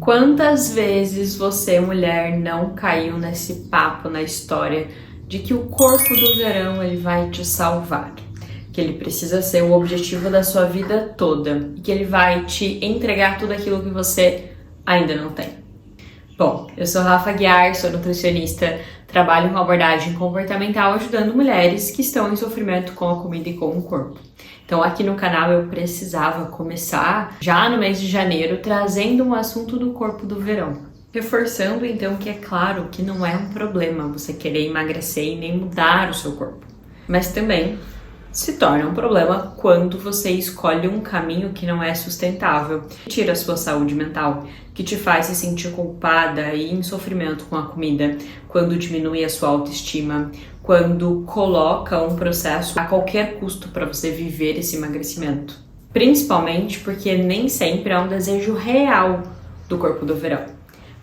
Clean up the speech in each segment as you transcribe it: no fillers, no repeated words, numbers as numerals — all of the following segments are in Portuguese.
Quantas vezes você, mulher, não caiu nesse papo na história de que o corpo do verão ele vai te salvar? Que ele precisa ser o objetivo da sua vida toda e que ele vai te entregar tudo aquilo que você ainda não tem. Bom, eu sou Rafa Guiar, sou nutricionista, trabalho com abordagem comportamental ajudando mulheres que estão em sofrimento com a comida e com o corpo. Então aqui no canal eu precisava começar já no mês de janeiro trazendo um assunto do corpo do verão. Reforçando então que é claro que não é um problema você querer emagrecer e nem mudar o seu corpo. Mas também se torna um problema quando você escolhe um caminho que não é sustentável, que tira a sua saúde mental, que te faz se sentir culpada e em sofrimento com a comida, quando diminui a sua autoestima, quando coloca um processo a qualquer custo para você viver esse emagrecimento. Principalmente porque nem sempre é um desejo real do corpo do verão,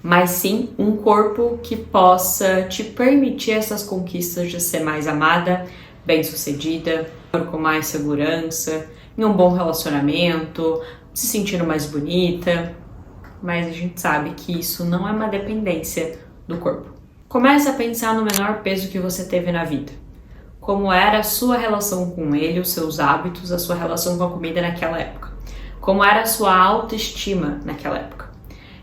mas sim um corpo que possa te permitir essas conquistas de ser mais amada, bem-sucedida, com mais segurança, em um bom relacionamento, se sentindo mais bonita. Mas a gente sabe que isso não é uma dependência do corpo. Comece a pensar no menor peso que você teve na vida. Como era a sua relação com ele, os seus hábitos, a sua relação com a comida naquela época. Como era a sua autoestima naquela época.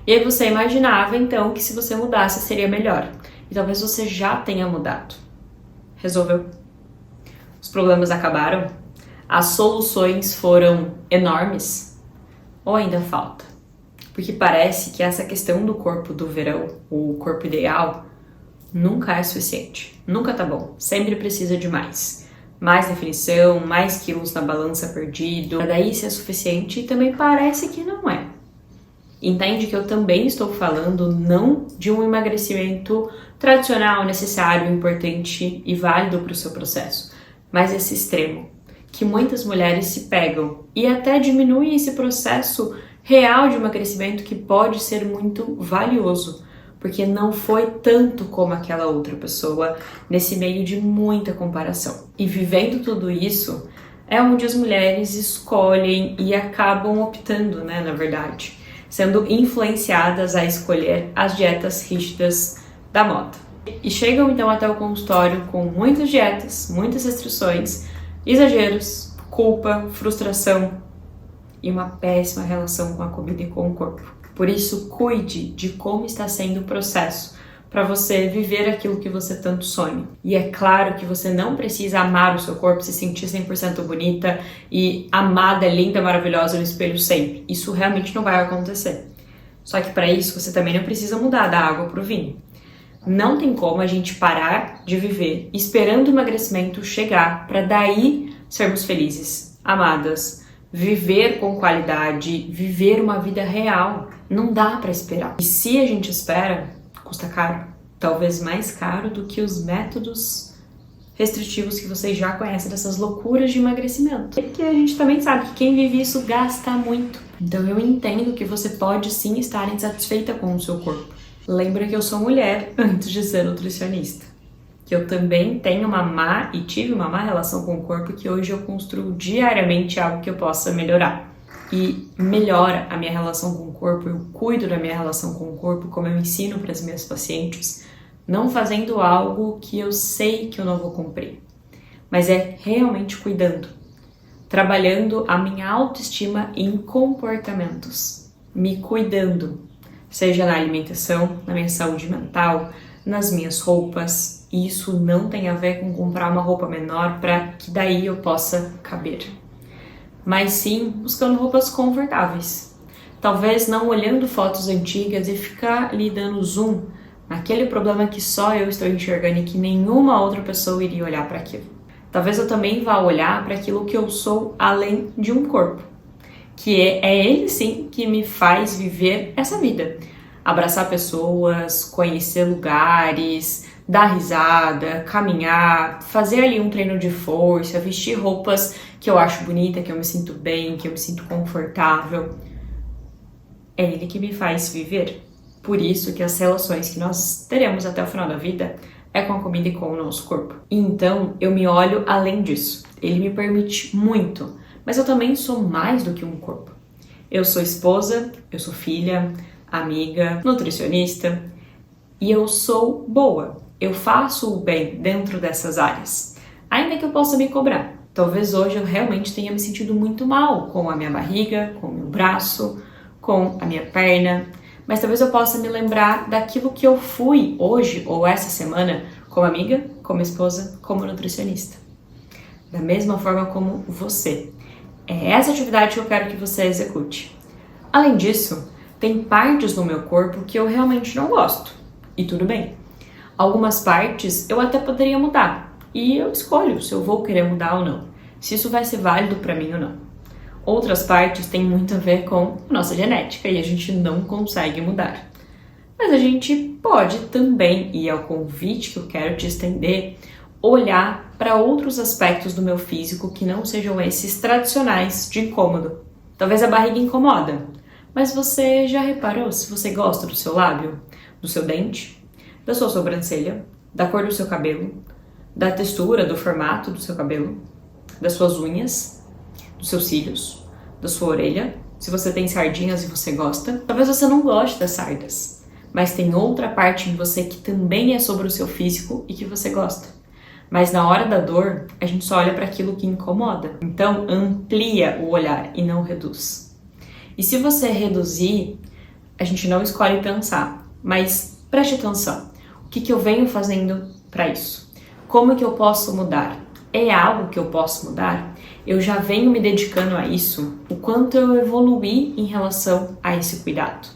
E aí você imaginava então que se você mudasse seria melhor. E talvez você já tenha mudado. Resolveu? Os problemas acabaram? As soluções foram enormes? Ou ainda falta? Porque parece que essa questão do corpo do verão, o corpo ideal, nunca é suficiente. Nunca tá bom. Sempre precisa de mais. Mais definição, mais quilos na balança perdido. Pra daí ser suficiente e também parece que não é. Entende que eu também estou falando não de um emagrecimento tradicional, necessário, importante e válido para o seu processo, mas esse extremo, que muitas mulheres se pegam e até diminuem esse processo real de emagrecimento que pode ser muito valioso, porque não foi tanto como aquela outra pessoa nesse meio de muita comparação. E vivendo tudo isso, é onde as mulheres escolhem e acabam optando, na verdade, sendo influenciadas a escolher as dietas rígidas da moda. E chegam então até o consultório com muitas dietas, muitas restrições, exageros, culpa, frustração e uma péssima relação com a comida e com o corpo. Por isso, cuide de como está sendo o processo para você viver aquilo que você tanto sonha. E é claro que você não precisa amar o seu corpo, se sentir 100% bonita e amada, linda, maravilhosa no espelho sempre. Isso realmente não vai acontecer. Só que para isso você também não precisa mudar da água para o vinho. Não tem como a gente parar de viver esperando o emagrecimento chegar para daí sermos felizes, amadas, viver com qualidade, viver uma vida real. Não dá para esperar. E se a gente espera, custa caro. Talvez mais caro do que os métodos restritivos que vocês já conhecem dessas loucuras de emagrecimento. Porque a gente também sabe que quem vive isso gasta muito. Então eu entendo que você pode sim estar insatisfeita com o seu corpo. Lembra que eu sou mulher antes de ser nutricionista. Que eu também tenho e tive uma má relação com o corpo que hoje eu construo diariamente algo que eu possa melhorar. E melhora a minha relação com o corpo, eu cuido da minha relação com o corpo, como eu ensino para as minhas pacientes, não fazendo algo que eu sei que eu não vou cumprir, mas é realmente cuidando, trabalhando a minha autoestima em comportamentos, me cuidando, seja na alimentação, na minha saúde mental, nas minhas roupas. E isso não tem a ver com comprar uma roupa menor para que daí eu possa caber, mas sim buscando roupas confortáveis. Talvez não olhando fotos antigas e ficar ali dando zoom naquele problema que só eu estou enxergando e que nenhuma outra pessoa iria olhar para aquilo. Talvez eu também vá olhar para aquilo que eu sou além de um corpo, que é ele sim que me faz viver essa vida. Abraçar pessoas, conhecer lugares, dar risada, caminhar, fazer ali um treino de força, vestir roupas que eu acho bonita, que eu me sinto bem, que eu me sinto confortável. É ele que me faz viver. Por isso que as relações que nós teremos até o final da vida é com a comida e com o nosso corpo. Então eu me olho além disso. Ele me permite muito, mas eu também sou mais do que um corpo. Eu sou esposa, eu sou filha, amiga, nutricionista. E eu sou boa, eu faço o bem dentro dessas áreas, ainda que eu possa me cobrar. Talvez hoje eu realmente tenha me sentido muito mal com a minha barriga, com o meu braço, com a minha perna, mas talvez eu possa me lembrar daquilo que eu fui hoje ou essa semana como amiga, como esposa, como nutricionista. Da mesma forma como você. É essa atividade que eu quero que você execute. Além disso, tem partes no meu corpo que eu realmente não gosto. E tudo bem. Algumas partes eu até poderia mudar. E eu escolho se eu vou querer mudar ou não. Se isso vai ser válido para mim ou não. Outras partes têm muito a ver com a nossa genética e a gente não consegue mudar. Mas a gente pode também, e é o convite que eu quero te estender, olhar para outros aspectos do meu físico que não sejam esses tradicionais de incômodo. Talvez a barriga incomoda, mas você já reparou se você gosta do seu lábio, do seu dente, da sua sobrancelha, da cor do seu cabelo, da textura, do formato do seu cabelo, das suas unhas, dos seus cílios, da sua orelha, se você tem sardinhas e você gosta. Talvez você não goste das sardas, mas tem outra parte em você que também é sobre o seu físico e que você gosta. Mas na hora da dor, a gente só olha para aquilo que incomoda. Então, amplia o olhar e não reduz. E se você reduzir, a gente não escolhe pensar, mas preste atenção. O que eu venho fazendo para isso? Como que eu posso mudar? É algo que eu posso mudar? Eu já venho me dedicando a isso? O quanto eu evoluí em relação a esse cuidado?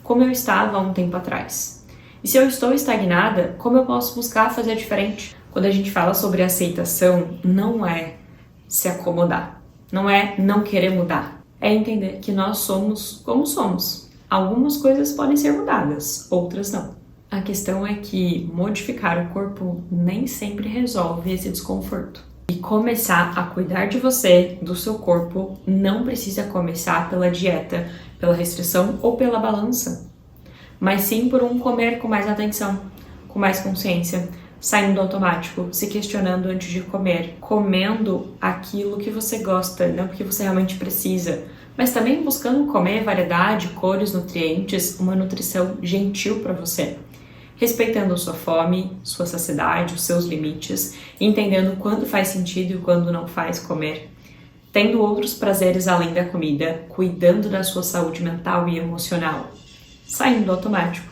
Como eu estava há um tempo atrás? E se eu estou estagnada, como eu posso buscar fazer diferente? Quando a gente fala sobre aceitação, não é se acomodar, não é não querer mudar. É entender que nós somos como somos. Algumas coisas podem ser mudadas, outras não. A questão é que modificar o corpo nem sempre resolve esse desconforto. E começar a cuidar de você, do seu corpo, não precisa começar pela dieta, pela restrição ou pela balança, mas sim por um comer com mais atenção, com mais consciência, saindo do automático, se questionando antes de comer, comendo aquilo que você gosta, não porque você realmente precisa, mas também buscando comer variedade, cores, nutrientes, uma nutrição gentil para você. Respeitando sua fome, sua saciedade, os seus limites, entendendo quando faz sentido e quando não faz comer, tendo outros prazeres além da comida, cuidando da sua saúde mental e emocional, saindo do automático,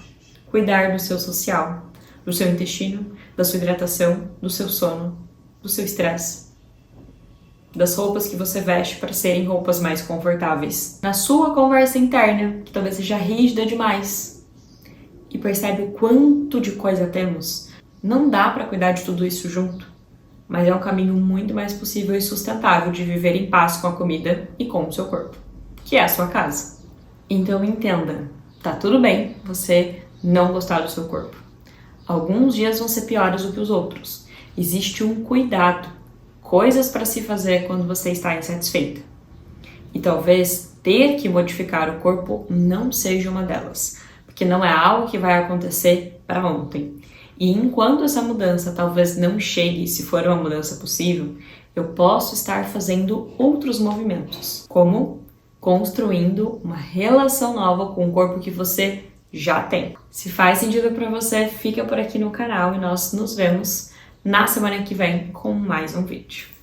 cuidar do seu social, do seu intestino, da sua hidratação, do seu sono, do seu estresse, das roupas que você veste para serem roupas mais confortáveis, na sua conversa interna, que talvez seja rígida demais, e percebe o quanto de coisa temos. Não dá para cuidar de tudo isso junto, mas é um caminho muito mais possível e sustentável de viver em paz com a comida e com o seu corpo, que é a sua casa. Então entenda, tá tudo bem você não gostar do seu corpo. Alguns dias vão ser piores do que os outros. Existe um cuidado, coisas para se fazer quando você está insatisfeita. E talvez ter que modificar o corpo não seja uma delas, porque não é algo que vai acontecer para ontem. E enquanto essa mudança talvez não chegue, se for uma mudança possível, eu posso estar fazendo outros movimentos, como construindo uma relação nova com o corpo que você já tem. Se faz sentido para você, fica por aqui no canal e nós nos vemos na semana que vem com mais um vídeo.